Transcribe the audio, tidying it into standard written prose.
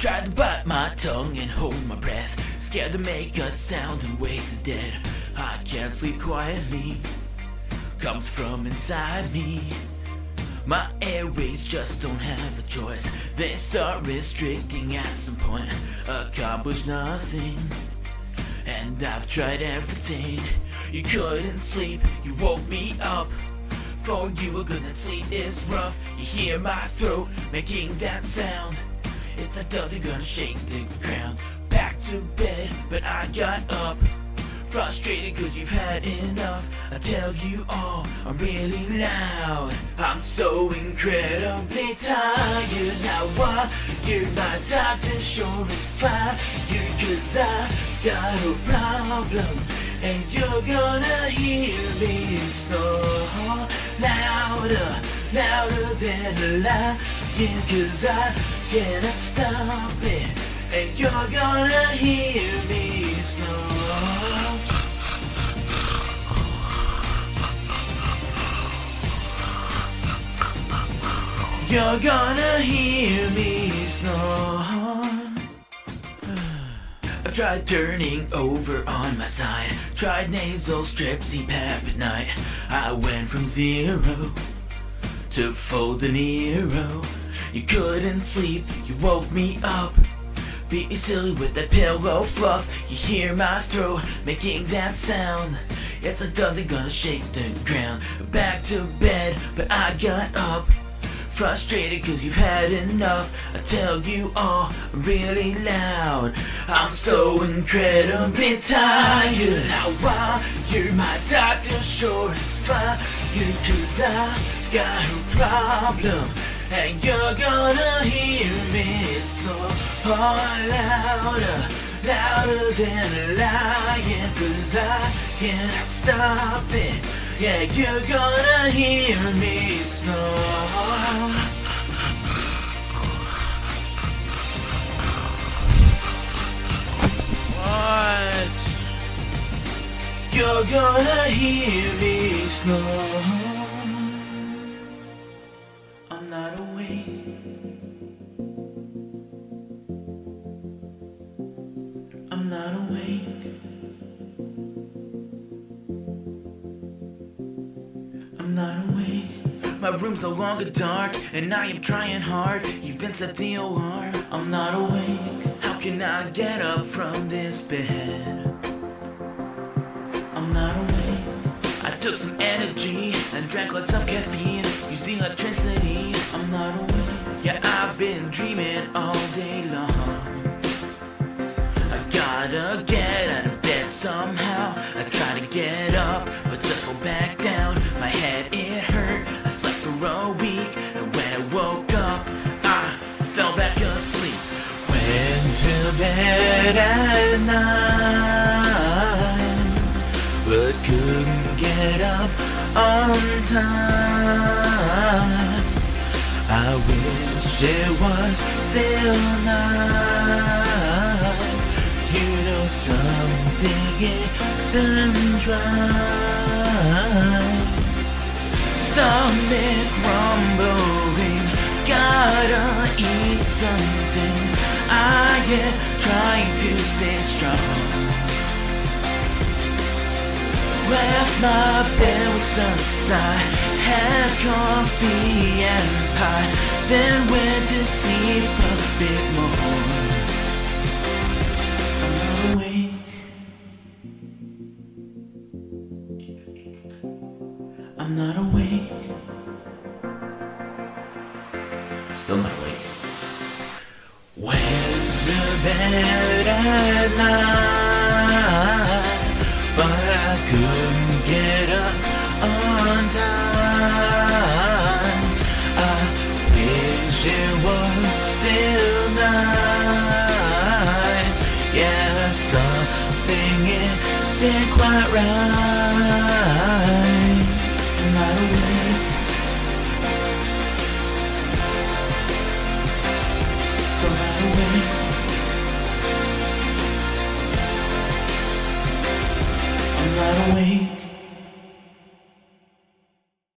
tried to bite my tongue and hold my breath, scared to make a sound and wake the dead. I can't sleep quietly, comes from inside me. My airways just don't have a choice. They start restricting at some point, accomplish nothing. And I've tried everything. You couldn't sleep, you woke me up. For you a good night's sleep is rough. You hear my throat making that sound. It's a dog that's gonna shake the ground. Back to bed, but I got up. Frustrated cause you've had enough. I tell you all, I'm really loud. I'm so incredibly tired. Now why you're my doctor, sure is fine. You cause I got a problem, and you're gonna hear me snore louder, louder than a lion. Cause I cannot stop it, and you're gonna hear me snore. You're gonna hear me snore. I've tried turning over on my side, tried nasal strips, CPAP at night. I went from 0 to fold an hero. You couldn't sleep, you woke me up. Beat me silly with that pillow fluff. You hear my throat making that sound. It's a dog that's gonna shake the ground. Back to bed, but I got up. Frustrated cause you've had enough. I tell you all really loud. I'm so incredibly tired. Now why you're my doctor, sure is fine. You cause I've got a problem, and you're gonna hear me snore louder, louder than a lion. Cause I cannot stop it. Yeah, you're gonna hear me snore. What? You're gonna hear me snore. I'm not awake. I'm not awake. I'm not awake. My room's no longer dark, and I am trying hard. Even set the alarm. I'm not awake. How can I get up from this bed? I'm not awake. I took some energy and drank lots of caffeine. Used the electricity. I'm not awake. Yeah, I've been dreaming all day long. I gotta get out of bed somehow. I try to get up, but just fall back down. My head, it hurt. I slept for a week, and when I woke up, I fell back asleep. Went to bed at night, but couldn't get up on time. I wish it was still night. You know something isn't right. Stomach rumbling, gotta eat something. I am trying to stay strong. Left my bed with a sigh, had coffee and pie, then went to sleep a bit more. I'm not awake. I'm not awake. Still not awake. Went to bed at night, but I couldn't get up on time. I wish it was still night. Yeah, something isn't quite right.